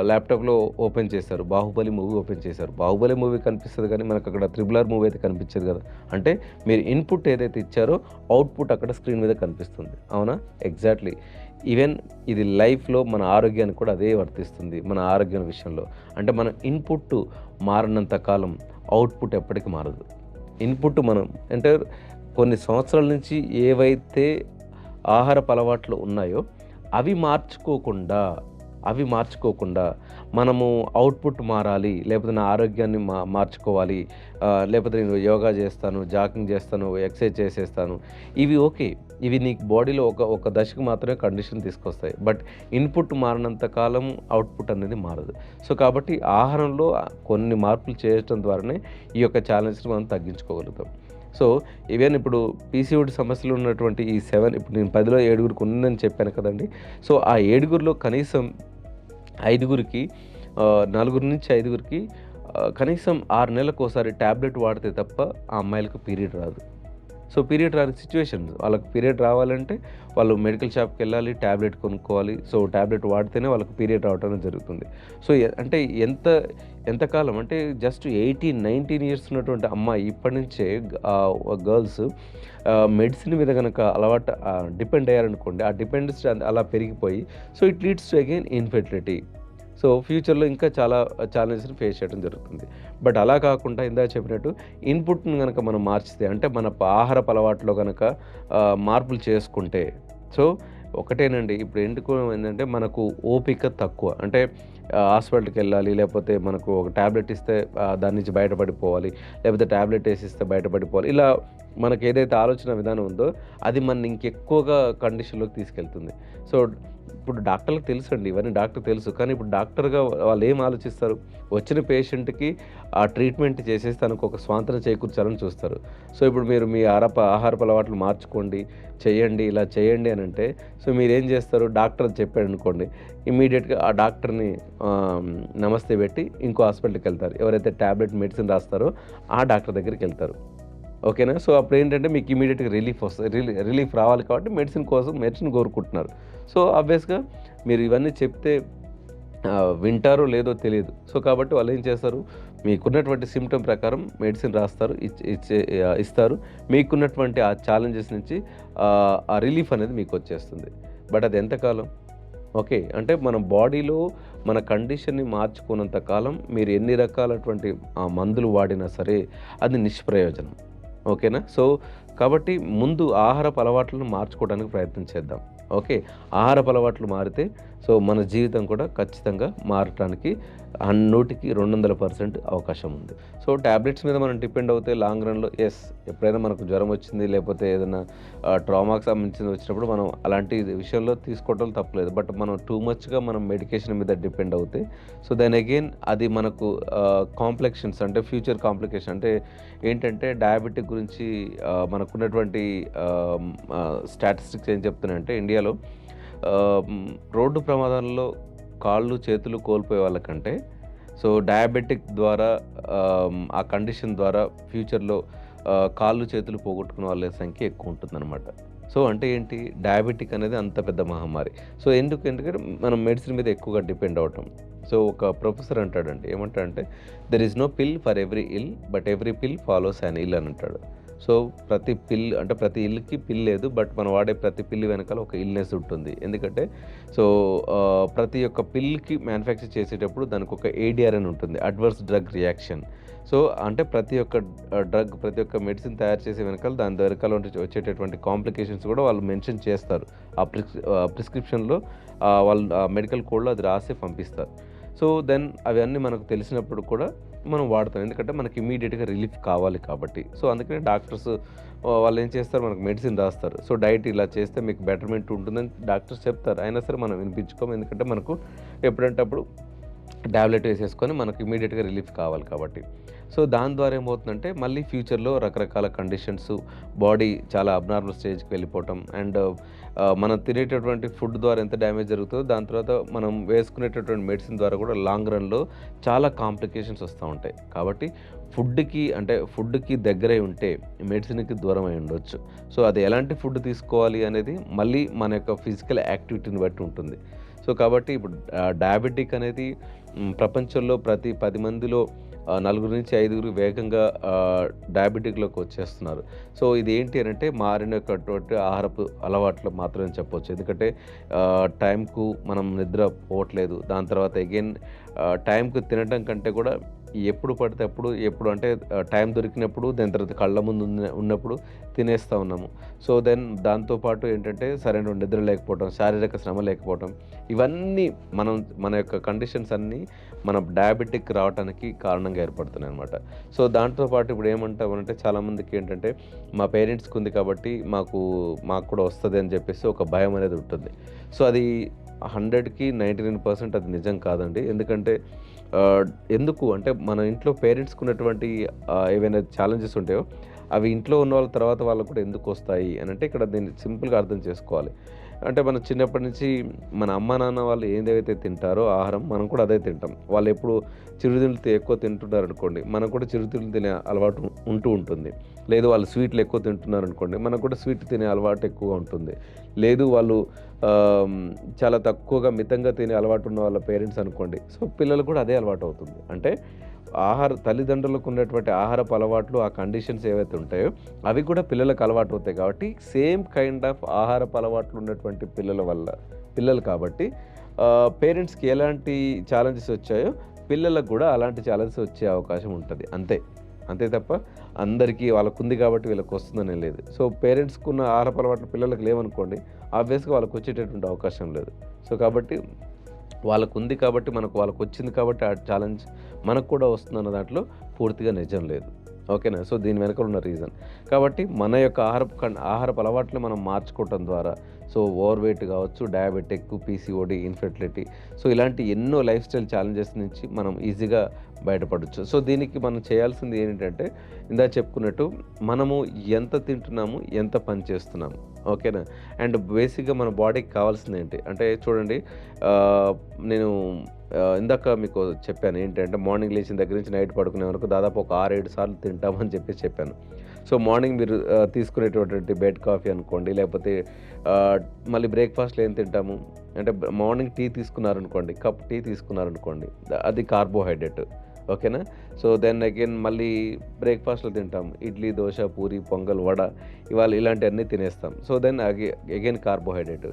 ల్యాప్టాప్‌లో ఓపెన్ చేశారు. 'బాహుబలి' మూవీ ఓపెన్ చేశారు. 'బాహుబలి' మూవీ కనిపిస్తది కానీ మనకక్కడ 'త్రిబుల్ ఆర్' మూవీ అయితే కనిపించదు కదా! అంటే మీరు ఇన్‌పుట్ ఏదైతే ఇచ్చారో అవుట్‌పుట్ అక్కడ స్క్రీన్ మీద కనిపిస్తుంది. అవునా? ఎగ్జాక్ట్‌లీ. ఈవెన్ ఇది లైఫ్‌లో మన ఆరోగ్యానికి కూడా అదే వర్తిస్తుంది. మన ఆరోగ్యం విషయంలో. అంటే మన ఇన్‌పుట్ మారనంత కాలం అవుట్‌పుట్ ఎప్పటికి మారదు. ఇన్‌పుట్ మనం అంటే కొన్ని సంవత్సరాల నుంచి ఏవైతే ఆహారపు అలవాట్లు ఉన్నాయో అవి మార్చుకోకుండా, అవి మార్చుకోకుండా మనము అవుట్‌పుట్ మారాలి, లేకపోతే నా ఆరోగ్యాన్ని మార్చుకోవాలి, లేకపోతే నేను యోగా చేస్తాను, జాగింగ్ చేస్తాను, ఎక్సర్సైజ్ చేసేస్తాను. ఇవి ఓకే. ఇవి నీకు బాడీలో ఒక దశకు మాత్రమే కండిషన్ తీసుకొస్తాయి. బట్ ఇన్‌పుట్ మారినంత కాలం అవుట్‌పుట్ అనేది మారదు. సో, కాబట్టి ఆహారంలో కొన్ని మార్పులు చేయటం ద్వారానే ఈ యొక్క ఛాలెంజ్‌ని మనం తగ్గించుకోగలుగుతాం. సో, ఈవెన్ ఇప్పుడు పీసీఓడీ సమస్యలు ఉన్నటువంటి ఈ 7 ఇప్పుడు నేను 10లో ఏడుగురికి ఉందని చెప్పాను కదండీ! సో, ఆ ఏడుగురిలో కనీసం ఐదుగురికి నలుగురు నుంచి ఐదుగురికి కనీసం 6 నెలలకోసారి టాబ్లెట్ వాడితే తప్ప ఆ అమ్మాయిలకు పీరియడ్ రాదు. సో, పీరియడ్ రాని సిట్యుయేషన్ వాళ్ళకి పీరియడ్ రావాలంటే వాళ్ళు మెడికల్ షాప్‌కెళ్ళాలి, టాబ్లెట్ కొనుక్కోవాలి. సో, టాబ్లెట్ వాడితేనే వాళ్ళకి పీరియడ్ రావటం అనేది జరుగుతుంది. సో, అంటే ఎంతకాలం అంటే జస్ట్ 18, 19 ఇయర్స్ ఉన్నటువంటి అమ్మాయి ఇప్పటి నుంచే గర్ల్స్ మెడిసిన్ మీద గనక డిపెండ్ అయ్యారనుకోండి. ఆ డిపెండెన్సీ అలా పెరిగిపోయి so, it leads to again infertility. So, ఫ్యూచర్‌లో ఇంకా చాలా ఛాలెంజెస్‌ని ఫేస్ చేయడం జరుగుతుంది. బట్ అలా కాకుండా ఇందాక చెప్పినట్టు ఇన్‌పుట్‌ని గనక మనం మార్చితే అంటే మన ఆహారపు అలవాట్లో గనక మార్పులు చేసుకుంటే సో, ఒకటేనండి ఇప్పుడు ఎందుకు ఏందంటే మనకు ఓపిక తక్కువ. అంటే హాస్పిటల్‌కెళ్ళాలి లేకపోతే మనకు ఒక టాబ్లెట్ ఇస్తే దాని నుంచి బయటపడిపోవాలి. లేకపోతే టాబ్లెట్ ఏసిస్తే బయటపడిపోవాలి. ఇలా మనకేదైతే ఆలోచన విధానం ఉందో అది మనని ఇంకెక్కువగా కండిషన్‌లోకి తీసుకెళ్తుంది. సో, ఇప్పుడు డాక్టర్‌లకు తెలుసండి. ఇవన్నీ డాక్టర్‌కి తెలుసు. కానీ ఇప్పుడు డాక్టర్‌గా వాళ్ళేం ఆలోచిస్తారు? వచ్చిన పేషెంట్‌కి ఆ ట్రీట్మెంట్ చేసేసి తనకు ఒక స్వాంతన చేకూర్చాలని చూస్తారు. సో, ఇప్పుడు మీరు మీ ఆహారపు అలవాట్లు మార్చుకోండి, చేయండి, ఇలా చేయండి అనంటే సో, మీరేం చేస్తారు? డాక్టర్ చెప్పాడనుకోండి. ఇమ్మీడియేట్‌గా ఆ డాక్టర్‌ని నమస్తే పెట్టి ఇంకో హాస్పిటల్‌కెళ్తారు. ఎవరైతే టాబ్లెట్ మెడిసిన్ రాస్తారో ఆ డాక్టర్ దగ్గరికెళ్తారు. ఓకేనా? సో, అప్పుడేంటంటే మీకు ఇమ్మీడియేట్‌గా రిలీఫ్ వస్తది. రిలీఫ్ రావాలి కాబట్టి మెడిసిన్ కోరుకుంటున్నారు. సో, ఆబ్వియస్‌గా మీరు ఇవన్నీ చెప్తే వింటారో లేదో తెలీదు. సో, కాబట్టి వాళ్ళేం చేస్తారు, మీకున్నటువంటి సిమ్టమ్ ప్రకారం మెడిసిన్ రాస్తారు. ఇస్తారు. మీకున్నటువంటి ఆ ఛాలెంజెస్ నుంచి ఆ రిలీఫ్ అనేది మీకొచ్చేస్తుంది. బట్ అది ఎంతకాలం? ఓకే. అంటే మన బాడీలో మన కండిషన్‌ని మార్చుకోనంత కాలం మీరు ఎన్ని రకాలటువంటి మందులు వాడినా సరే అది నిష్ప్రయోజనం. ఓకేనా? సో, కాబట్టి ముందు ఆహారపు అలవాట్లను మార్చుకోవడానికి ప్రయత్నం చేద్దాం. ఓకే. ఆహారపు అలవాట్లు మారితే సో, మన జీవితం కూడా ఖచ్చితంగా మారటానికి 100కి 200% అవకాశం ఉంది. సో, టాబ్లెట్స్ మీద మనం డిపెండ్ అవుతే లాంగ్ రన్‌లో ఎప్పుడైనా మనకు జ్వరం వచ్చింది లేకపోతే ఏదైనా ట్రామాకి సంబంధించింది వచ్చినప్పుడు మనం అలాంటి విషయంలో తీసుకోవటం తప్పులేదు. బట్ మనం టూ మచ్‌గా మనం మెడికేషన్ మీద డిపెండ్ అవుతే సో, దెన్ అగైన్ అది మనకు కాంప్లెక్షన్స్ అంటే ఫ్యూచర్ కాంప్లికేషన్ అంటే ఏంటంటే డయాబెటిక్ గురించి మనకున్నటువంటి స్టాటిస్టిక్స్ ఏం చెప్తున్నాయంటే ఇండియాలో రోడ్డు ప్రమాదాల్లో కాళ్ళు, చేతులు కోల్పోయే వాళ్ళకంటే సో, డయాబెటిక్ ద్వారా ఆ కండిషన్ ద్వారా ఫ్యూచర్‌లో కాళ్ళు, చేతులు పోగొట్టుకున్న వాళ్ళ సంఖ్య ఎక్కువుంటుందనమాట. సో, అంటే ఏంటి? డయాబెటిక్ అనేది అంత పెద్ద మహమ్మారి. సో, ఎందుకంటే మనం మెడిసిన్ మీద ఎక్కువగా డిపెండ్ అవ్వటం. సో, ఒక ప్రొఫెసర్ అంటాడండి. ఏమంటాడంటే, "there is no pill for every ill, but every pill follows an ill" అని అంటాడు. సో, ప్రతి పిల్ అంటే ప్రతి ఇల్‌కి పిల్ లేదు. బట్ మనం వాడే ప్రతి పిల్ వెనకాల ఒక ఇల్‌నెస్ ఉంటుంది. ఎందుకంటే సో, ప్రతి ఒక్క పిల్‌కి మ్యానుఫ్యాక్చర్ చేసేటప్పుడు దానికొక ఏడీఆర్ అని ఉంటుంది. Adverse drug reaction. సో, అంటే ప్రతి ఒక్క ప్రతి ఒక్క మెడిసిన్ తయారు చేసే వెనకాల దాని వెనకాల వచ్చేటటువంటి కాంప్లికేషన్స్ కూడా వాళ్ళు మెన్షన్ చేస్తారు. ప్రిస్క్రిప్షన్‌లో వాళ్ళు మెడికల్ కోడ్‌లో అది రాసి పంపిస్తారు. సో, దెన్ అవన్నీ మనకు తెలిసినప్పుడు కూడా మనం వాడతాం. ఎందుకంటే మనకి ఇమ్మీడియేట్‌గా రిలీఫ్ కావాలి కాబట్టి. సో, అందుకనే డాక్టర్స్ వాళ్ళేం చేస్తారు మనకు మెడిసిన్ రాస్తారు. సో, డైట్ ఇలా చేస్తే మీకు బెటర్‌మెంట్ ఉంటుందని డాక్టర్స్ చెప్తారు. అయినా సరే మనం వినిపించుకోము. ఎందుకంటే మనకు ఎప్పుడంటే అప్పుడు టాబ్లెట్ వేసేసుకొని మనకు ఇమ్మీడియట్‌గా రిలీఫ్ కావాలి కాబట్టి. సో, దాని ద్వారా ఏమవుతుందంటే మళ్ళీ ఫ్యూచర్‌లో రకరకాల కండిషన్స్, బాడీ చాలా అబ్నార్మల్ స్టేజ్‌కి వెళ్ళిపోవటం అండ్ మనం తినేటటువంటి ఫుడ్ ద్వారా ఎంత డ్యామేజ్ జరుగుతుందో దాని తర్వాత మనం వేసుకునేటటువంటి మెడిసిన్ ద్వారా కూడా లాంగ్ రన్‌లో చాలా కాంప్లికేషన్స్ వస్తా ఉంటాయి. కాబట్టి ఫుడ్‌కి దగ్గరై ఉంటే మెడిసిన్‌కి దూరమై ఉండొచ్చు. సో, అది ఎలాంటి ఫుడ్ తీసుకోవాలి అనేది మళ్ళీ మన యొక్క ఫిజికల్ యాక్టివిటీని బట్టి ఉంటుంది. సో, కాబట్టి ఇప్పుడు డయాబెటిక్ అనేది ప్రపంచంలో ప్రతి 10 మందిలో నలుగురు నుంచి ఐదుగురు వేగంగా డయాబెటిక్‌లోకి వచ్చేస్తున్నారు. సో, ఇదేంటి అనంటే మారినటువంటి ఆహారపు అలవాట్లు మాత్రమే చెప్పొచ్చు. ఎందుకంటే టైంకు మనం నిద్ర పోవట్లేదు. దాని తర్వాత అగైన్ టైంకి తినడం కంటే కూడా ఎప్పుడు పడితే అప్పుడు ఎప్పుడు అంటే టైం దొరికినప్పుడు దాని తర్వాత కళ్ళ ముందు ఉన్నప్పుడు తినేస్తా ఉన్నాము. సో, దాంతో పాటు ఏంటంటే సరైన నిద్ర లేకపోవడం, శారీరక శ్రమ లేకపోవడం ఇవన్నీ మన యొక్క కండిషన్స్ అన్నీ మన డయాబెటిక్ రావటానికి కారణంగా ఏర్పడుతున్నాయనమాట. సో, దాంతో పాటు ఇప్పుడు ఏమంటామనంటే చాలామందికి ఏంటంటే మా పేరెంట్స్‌కి ఉంది కాబట్టి మాకు కూడా వస్తది అని చెప్పేసి ఒక భయం అనేది ఉంటుంది. సో, అది 100కి 99% అది నిజం కాదండి. ఎందుకంటే ఆహ్, ఎందుకు అంటే మన ఇంట్లో పేరెంట్స్‌కి ఉన్నటువంటి ఏవైనా ఛాలెంజెస్ ఉంటాయో అవి ఇంట్లో ఉన్న వాళ్ళ తర్వాత వాళ్ళకి కూడా ఎందుకొస్తాయి అనంటే ఇక్కడ దీన్ని సింపుల్‌గా అర్థం చేసుకోవాలి. అంటే మనం చిన్నప్పటి నుంచి మన అమ్మ, నాన్న వాళ్ళు ఏదైతే తింటారో ఆహారం మనం కూడా అదే తింటాం. వాళ్ళెప్పుడు చిరుతిండ్లు ఎక్కువ తింటున్నారనుకోండి, మనకు కూడా చిరుతిండ్లు తినే అలవాటు ఉంటూ ఉంటుంది. లేదు వాళ్ళు స్వీట్లు ఎక్కువ తింటున్నారనుకోండి, మనకు కూడా స్వీట్ తినే అలవాటు ఎక్కువగా ఉంటుంది. లేదు వాళ్ళు ఆహ్, చాలా తక్కువగా మితంగా తినే అలవాటు ఉన్న వాళ్ళ పేరెంట్స్ అనుకోండి. సో, పిల్లలకు కూడా అదే అలవాటు అవుతుంది. అంటే తల్లిదండ్రులకు ఉన్నటువంటి ఆహారపు అలవాట్లు, ఆ కండిషన్స్ ఏవైతే ఉంటాయో అవి కూడా పిల్లలకు అలవాటు అవుతాయి కాబట్టి సేమ్ కైండ్ ఆఫ్ ఆహారపు అలవాట్లు ఉన్నటువంటి పిల్లలు కాబట్టి పేరెంట్స్‌కి ఎలాంటి ఛాలెంజెస్ వచ్చాయో పిల్లలకు కూడా అలాంటి ఛాలెంజెస్ వచ్చే అవకాశం ఉంటది. అంతే. అంతే తప్ప అందరికీ వాళ్ళకుంది కాబట్టి వీళ్ళకొస్తుందనేం లేదు. సో, పేరెంట్స్‌కున్న ఆహారపు అలవాట్లు పిల్లలకి లేవనుకోండి, ఆబ్వియస్‌గా వాళ్ళకొచ్చేటటువంటి అవకాశం లేదు. సో, కాబట్టి వాళ్ళకుంది కాబట్టి వాళ్ళకొచ్చింది కాబట్టి ఆ ఛాలెంజ్ మనకు కూడా వస్తుందన్న దాంట్లో పూర్తిగా నిజం లేదు. ఓకేనా? సో, దీని వెనకాల ఉన్న రీజన్. కాబట్టి మన యొక్క ఆహారపు అలవాట్లు మనం మార్చుకోవటం ద్వారా సో, ఓవర్ వెయిట్ కావచ్చు, డయాబెటిక్, పీసీఓడీ, ఇన్ఫెర్టిలిటీ సో, ఇలాంటి ఎన్నో లైఫ్ స్టైల్ ఛాలెంజెస్ నుంచి మనం ఈజీగా బయటపడొచ్చు. సో, దీనికి మనం చేయాల్సింది ఏంటంటే ఇందాక చెప్పుకున్నట్టు మనము ఎంత తింటున్నాము, ఎంత పని చేస్తున్నాము. ఓకేనా? అండ్ బేసిక్‌గా మన బాడీకి కావాల్సిందేంటి అంటే చూడండి ఆహ్, నేను ఇందాక మీకు చెప్పాను ఏంటంటే మార్నింగ్ లేచిన దగ్గర నుంచి నైట్ పడుకునే వరకు దాదాపు ఒక 6, 7 సార్లు తింటామని చెప్పాను. సో, మార్నింగ్ మీరు తీసుకునేటటువంటి బెడ్ కాఫీ అనుకోండి లేకపోతే మళ్ళీ బ్రేక్‌ఫాస్ట్‌లో ఏం తింటాము అంటే మార్నింగ్ టీ తీసుకున్నారనుకోండి, కప్ టీ తీసుకున్నారనుకోండి అది కార్బోహైడ్రేట్. ఓకేనా? సో, దెన్ అగైన్ మళ్ళీ బ్రేక్‌ఫాస్ట్‌లో తింటాం. ఇడ్లీ, దోస, పూరి, పొంగల్, వడ ఇలాంటివన్నీ తినేస్తాం. So, then again carbohydrate.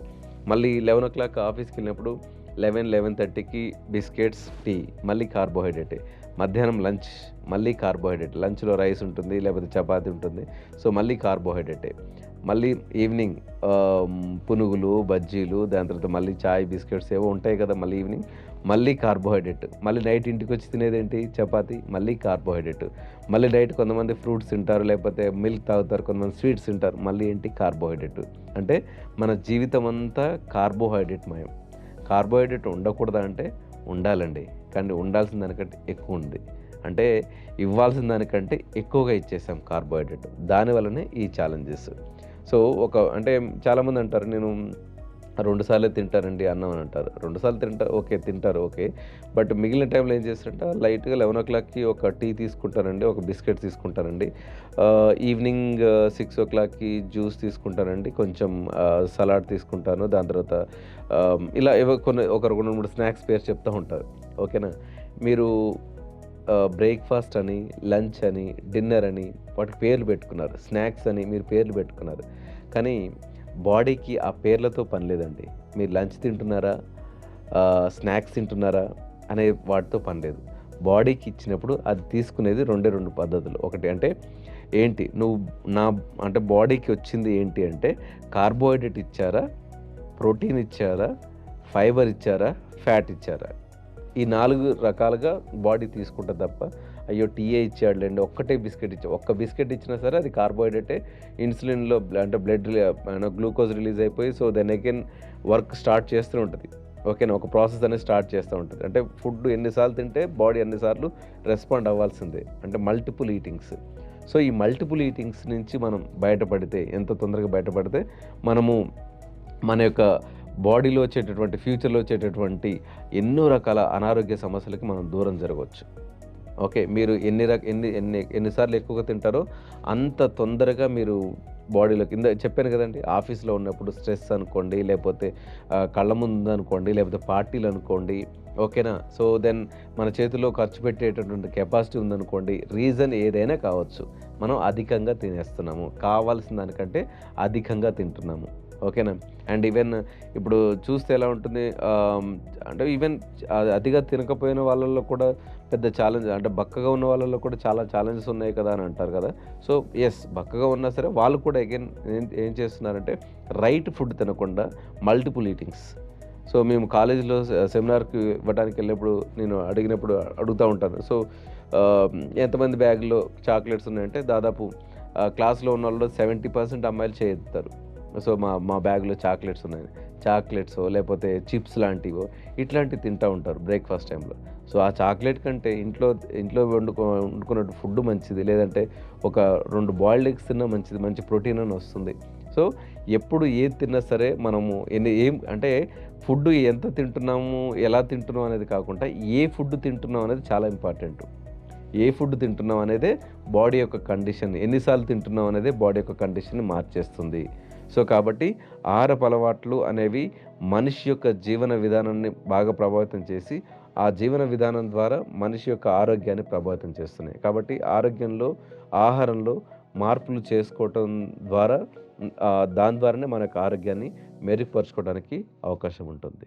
మళ్ళీ 11:00 ఆఫీస్‌కెళ్ళినప్పుడు 11:30కి బిస్కెట్స్, టీ మళ్ళీ కార్బోహైడ్రేటే. మధ్యాహ్నం లంచ్ మళ్ళీ కార్బోహైడ్రేట్. లంచ్‌లో రైస్ ఉంటుంది, లేకపోతే చపాతీ ఉంటుంది. సో, మళ్ళీ కార్బోహైడ్రేటే. మళ్ళీ ఈవినింగ్ పునుగులు, బజ్జీలు దాని తర్వాత మళ్ళీ చాయ్, బిస్కెట్స్ ఏవో ఉంటాయి కదా! మళ్ళీ ఈవినింగ్ మళ్ళీ కార్బోహైడ్రేట్. మళ్ళీ నైట్ ఇంటికొచ్చి తినేదేంటి చపాతీ, మళ్ళీ కార్బోహైడ్రేట్. మళ్ళీ నైట్ కొంతమంది ఫ్రూట్స్ తింటారు, లేకపోతే మిల్క్ తాగుతారు, కొంతమంది స్వీట్స్ తింటారు. మళ్ళీ ఏంటి కార్బోహైడ్రేట్. అంటే మన జీవితం అంతా కార్బోహైడ్రేట్‌మయం. కార్బోహైడ్రేట్ ఉండకూడదా అంటే ఉండాలండి. కానీ ఉండాల్సిన దానికంటే ఎక్కువుంది. అంటే ఇవ్వాల్సిన దానికంటే ఎక్కువగా ఇచ్చేసాం కార్బోహైడ్రేట్. దానివల్లనే ఈ ఛాలెంజెస్. సో, అంటే చాలామంది అంటారు నేను 2 సార్లే తింటానండి అన్నం అని అంటారు. 2 సార్లు తింటారు ఓకే. బట్ మిగిలిన టైంలో ఏం చేస్తారంటే లైట్‌గా 11:00కి ఒక టీ తీసుకుంటానండి, ఒక బిస్కెట్ తీసుకుంటానండి. ఈవినింగ్ 6:00కి జ్యూస్ తీసుకుంటానండి. కొంచెం సలాడ్ తీసుకుంటాను. దాని తర్వాత ఇలా ఏవో ఒక 2, 3 స్నాక్స్ పేరు చెప్తా ఉంటారు. ఓకేనా? మీరు బ్రేక్‌ఫాస్ట్ అని, లంచ్ అని, డిన్నర్ అని వాటికి పేర్లు పెట్టుకున్నారు. స్నాక్స్ అని మీరు పేర్లు పెట్టుకున్నారు. కానీ బాడీకి ఆ పేర్లతో పని లేదండి. మీరు లంచ్ తింటున్నారా? స్నాక్స్ తింటున్నారా? అనే వాటితో పని లేదు. బాడీకి ఇచ్చినప్పుడు అది తీసుకునేది 2 పద్ధతులు. ఒకటి అంటే ఏంటి నువ్వు నా అంటే బాడీకి వచ్చింది ఏంటి అంటే కార్బోహైడ్రేట్ ఇచ్చారా? ప్రోటీన్ ఇచ్చారా? ఫైబర్ ఇచ్చారా? ఫ్యాట్ ఇచ్చారా? ఈ 4 రకాలుగా బాడీ తీసుకుంటది తప్ప అయ్యో! టీయే ఇచ్చాడులెండి. ఒక్క బిస్కెట్ ఇచ్చినా సరే అది కార్బోహైడ్రేటే. ఇన్సులిన్‌లో అంటే గ్లూకోజ్ రిలీజ్ అయిపోయి so, then again work start చేస్తూనే ఉంటది. ఓకేనా? ఒక ప్రాసెస్ అనేది స్టార్ట్ చేస్తూ ఉంటది. అంటే ఫుడ్ ఎన్నిసార్లు తింటే బాడీ అన్నిసార్లు రెస్పాండ్ అవ్వాల్సిందే. అంటే మల్టిపుల్ ఈటింగ్స్. సో, ఈ మల్టిపుల్ ఈటింగ్స్ నుంచి మనం బయటపడితే, ఎంత తొందరగా బయటపడితే మనము మన యొక్క బాడీలో వచ్చేటటువంటి, ఫ్యూచర్‌లో వచ్చేటటువంటి ఎన్నో రకాల అనారోగ్య సమస్యలకి మనం దూరం జరగొచ్చు. ఓకే. మీరు ఎన్ని రక ఎన్ని ఎన్ని ఎన్ని సార్లు ఎక్కువగా తింటారో అంత తొందరగా మీరు బాడీలో కింద చెప్పాను కదండీ! ఆఫీస్‌లో ఉన్నప్పుడు స్ట్రెస్ అనుకోండి, లేపోతే కళ్ళ ముందనుకోండి, లేపోతే పార్టీలనుకోండి. ఓకేనా? సో, దెన్ మన చేతిలో ఖర్చు పెట్టేటటువంటి కెపాసిటీ ఉందనుకోండి. రీజన్ ఏదైనా కావచ్చు. మనం అధికంగా తినేస్తున్నాము. కావాల్సిన దానికంటే అధికంగా తింటున్నాము. ఓకేనా? అండ్ ఈవెన్ ఇప్పుడు చూస్తే ఎలా ఉంటుంది, అంటే ఈవెన్ అతిగా తినకపోయిన వాళ్ళలో కూడా పెద్ద ఛాలెంజ్, అంటే బక్కగా ఉన్న వాళ్ళలో కూడా చాలా ఛాలెంజెస్ ఉన్నాయి కదా అని అంటారు కదా! సో, యెస్, బక్కగా ఉన్నా సరే వాళ్ళు కూడా అగైన్ ఏం ఏం చేస్తున్నారంటే రైట్ ఫుడ్ తినకుండా మల్టిపుల్ ఈటింగ్స్. సో, మేము కాలేజీలో సెమినార్‌కి ఇవ్వడానికి వెళ్ళినప్పుడు నేను అడిగినప్పుడు అడుగుతా ఉంటాను. సో, ఆహ్, ఎంతమంది బ్యాగ్‌లో చాక్లెట్స్ ఉన్నాయంటే దాదాపు క్లాస్‌లో ఉన్నోళ్ళు 70% అమ్మాయిలు చేయెత్తుతారు. సో, మా మా బ్యాగ్‌లో చాక్లెట్స్ ఉన్నాయని. చాక్లెట్సో లేపోతే చిప్స్ లాంటివో ఇట్లాంటివి తింటా ఉంటారు బ్రేక్‌ఫాస్ట్ టైంలో. సో, ఆ చాక్లెట్ కంటే ఇంట్లో ఇంట్లో వండుకున్న ఫుడ్ మంచిది. లేదంటే ఒక 2 బాయిల్డ్ ఎగ్స్ తిన్నా మంచిది. మంచి ప్రోటీన్ అని వస్తుంది. సో, ఎప్పుడు ఏది తిన్నా సరే మనము అంటే ఫుడ్ ఎంత తింటున్నాము, ఎలా తింటున్నాం అనేది కాకుండా ఏ ఫుడ్ తింటున్నాం అనేది చాలా ఇంపార్టెంటు. ఏ ఫుడ్ తింటున్నాం అనేదే బాడీ యొక్క కండిషన్, ఎన్ని సార్లు తింటున్నాం అనేదే బాడీ యొక్క కండిషన్‌ని మార్చేస్తుంది. సో, కాబట్టి ఆహారపు అలవాట్లు అనేవి మనిషి యొక్క జీవన విధానాన్ని బాగా ప్రభావితం చేసి, ఆ జీవన విధానం ద్వారా మనిషి యొక్క ఆరోగ్యాన్ని ప్రభావితం చేస్తున్నాయి. కాబట్టి ఆరోగ్యంలో, ఆహారంలో మార్పులు చేసుకోవటం ద్వారా దాని ద్వారానే మన యొక్క ఆరోగ్యాన్ని మెరుగుపరుచుకోవడానికి అవకాశం ఉంటుంది.